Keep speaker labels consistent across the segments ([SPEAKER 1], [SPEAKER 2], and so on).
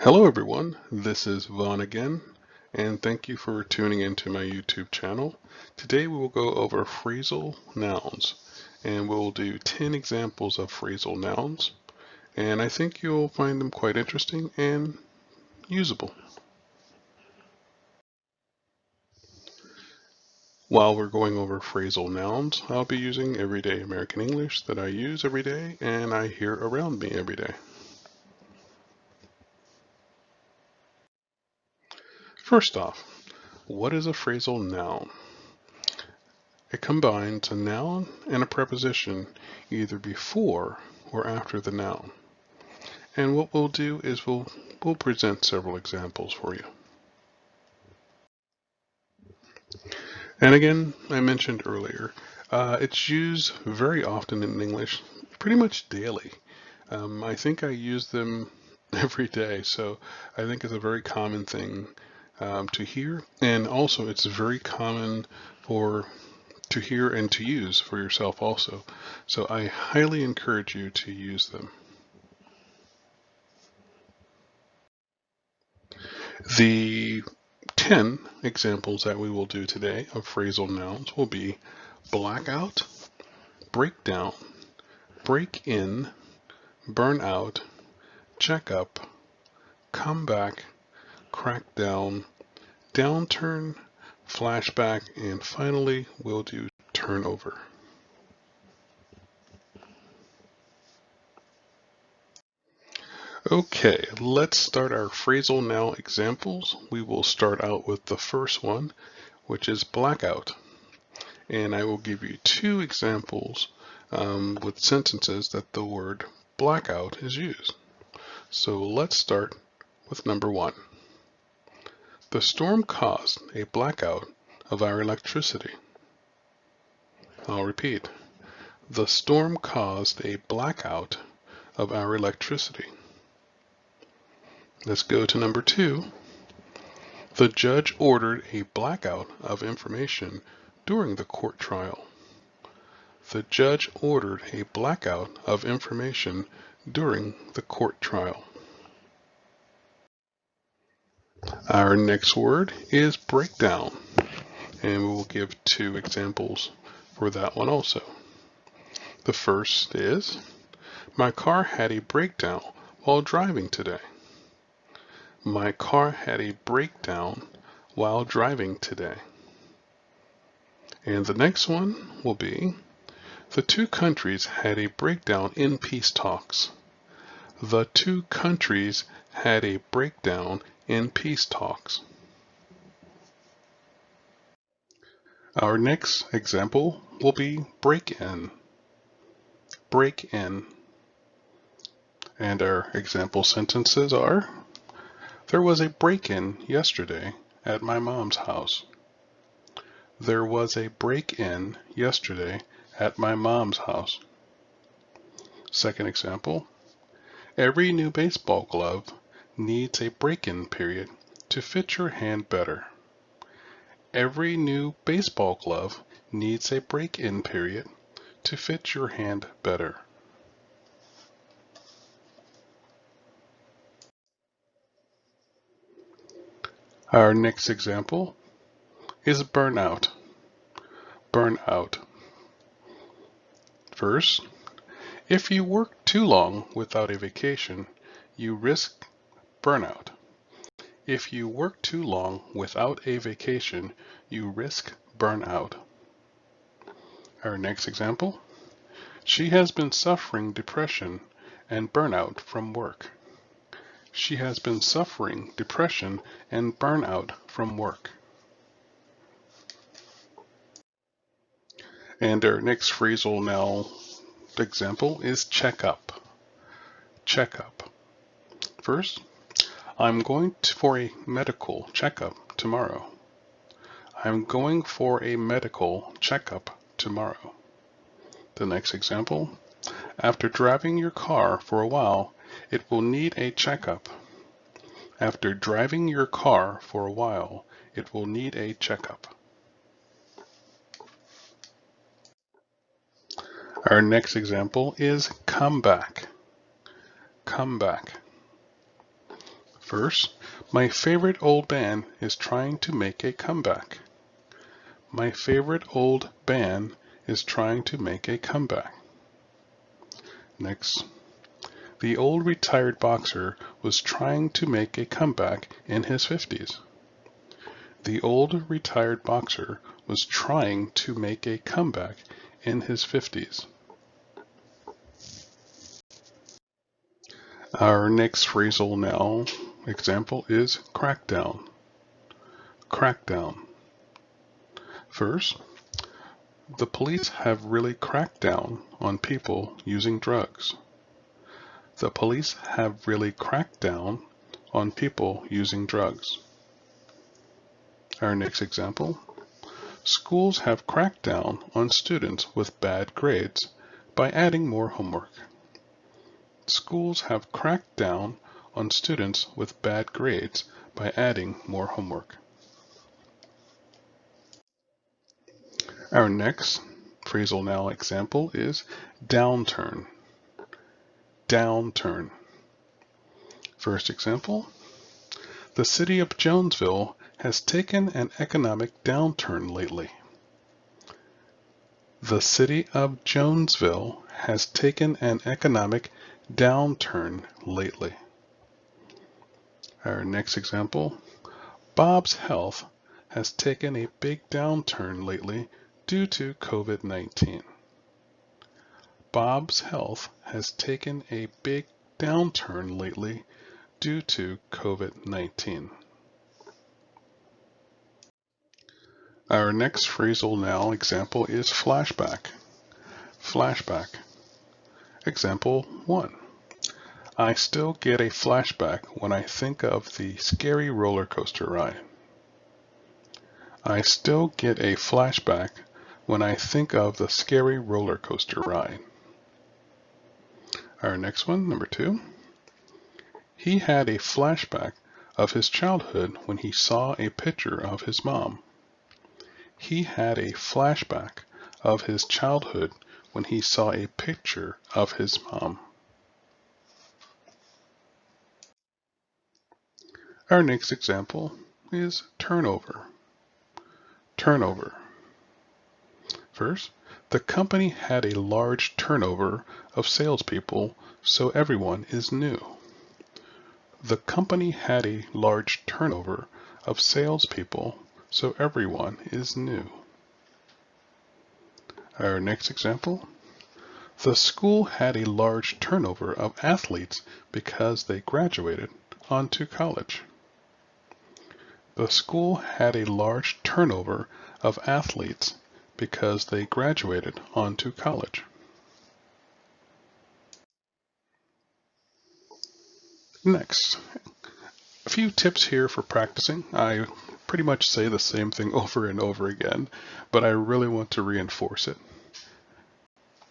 [SPEAKER 1] Hello everyone, this is Vaughn again, and thank you for tuning into my YouTube channel. Today we will go over phrasal nouns, and we'll do 10 examples of phrasal nouns, and I think you'll find them quite interesting and usable. While we're going over phrasal nouns, I'll be using everyday American English that I use every day and I hear around me every day. First off, what is a phrasal noun? It combines a noun and a preposition either before or after the noun. And what we'll do is we'll present several examples for you. And again, I mentioned earlier, it's used very often in English, pretty much daily. I think I use them every day, so I think it's a very common thing to hear. And also, it's very common to hear and to use for yourself also. So I highly encourage you to use them. The 10 examples that we will do today of phrasal nouns will be blackout, breakdown, break in, burnout, checkup, comeback, crackdown, downturn, flashback, and finally we'll do turnover. Okay, let's start our phrasal noun examples. We will start out with the first one, which is blackout. And I will give you two examples with sentences that the word blackout is used. So let's start with number one. The storm caused a blackout of our electricity. I'll repeat. The storm caused a blackout of our electricity. Let's go to number two. The judge ordered a blackout of information during the court trial. The judge ordered a blackout of information during the court trial. Our next word is breakdown, and we will give two examples for that one also. The first is, my car had a breakdown while driving today. My car had a breakdown while driving today. And the next one will be, the two countries had a breakdown in peace talks. The two countries had a breakdown in peace talks. Our next example will be break in. Break in. And our example sentences are, there was a break-in yesterday at my mom's house. There was a break-in yesterday at my mom's house. Second example, every new baseball glove needs a break-in period to fit your hand better. Every new baseball glove needs a break-in period to fit your hand better. Our next example is burnout. Burnout. First, if you work too long without a vacation, you risk burnout. If you work too long without a vacation, you risk burnout. Our next example, she has been suffering depression and burnout from work. She has been suffering depression and burnout from work. And our next phrasal noun example is checkup. Checkup. First, I'm going for a medical checkup tomorrow. I'm going for a medical checkup tomorrow. The next example, after driving your car for a while, it will need a checkup. After driving your car for a while, it will need a checkup. Our next example is come back. Come back. First, my favorite old band is trying to make a comeback. My favorite old band is trying to make a comeback. Next, the old retired boxer was trying to make a comeback in his 50s. The old retired boxer was trying to make a comeback in his 50s. Our next phrasal noun example is crackdown. Crackdown. First, the police have really cracked down on people using drugs. The police have really cracked down on people using drugs. Our next example, schools have cracked down on students with bad grades by adding more homework. Schools have cracked down on students with bad grades by adding more homework. Our next phrasal noun example is downturn. Downturn. First example, the city of Jonesville has taken an economic downturn lately. The city of Jonesville has taken an economic downturn lately. Our next example, Bob's health has taken a big downturn lately due to COVID-19. Bob's health has taken a big downturn lately due to COVID-19. Our next phrasal noun example is flashback. Flashback. Example 1. I still get a flashback when I think of the scary roller coaster ride. I still get a flashback when I think of the scary roller coaster ride. Our next one, number 2. He had a flashback of his childhood when he saw a picture of his mom. He had a flashback of his childhood when he saw a picture of his mom. Our next example is turnover. Turnover. First, the company had a large turnover of salespeople, so everyone is new. The company had a large turnover of salespeople, so everyone is new. Our next example, the school had a large turnover of athletes because they graduated onto college. The school had a large turnover of athletes because they graduated onto college. Next, a few tips here for practicing. I pretty much say the same thing over and over again, but I really want to reinforce it.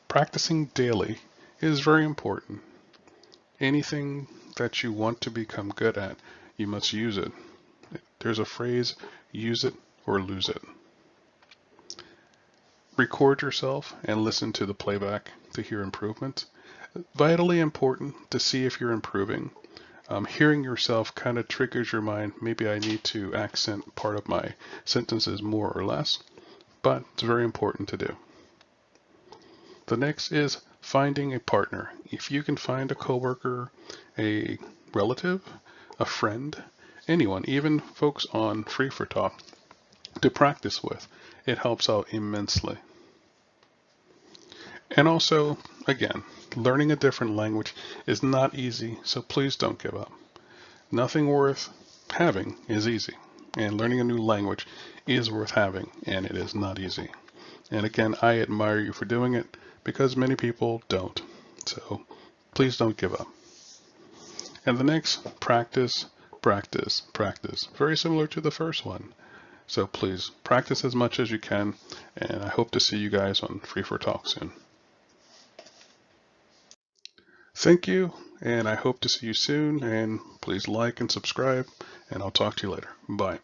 [SPEAKER 1] Practicing daily is very important. Anything that you want to become good at, you must use it. There's a phrase, use it or lose it. Record yourself and listen to the playback to hear improvements. Vitally important to see if you're improving. Hearing yourself kind of triggers your mind. Maybe I need to accent part of my sentences more or less, but it's very important to do. The next is finding a partner. If you can find a coworker, a relative, a friend, anyone, even folks on Free for Talk to practice with, it helps out immensely. And also, again, learning a different language is not easy, so please don't give up. Nothing worth having is easy, and learning a new language is worth having, and it is not easy. And again, I admire you for doing it because many people don't. So please don't give up. And the next, practice, practice, practice. Very similar to the first one. So please practice as much as you can, and I hope to see you guys on Free for Talk soon. Thank you, and I hope to see you soon, and please like and subscribe, and I'll talk to you later. Bye.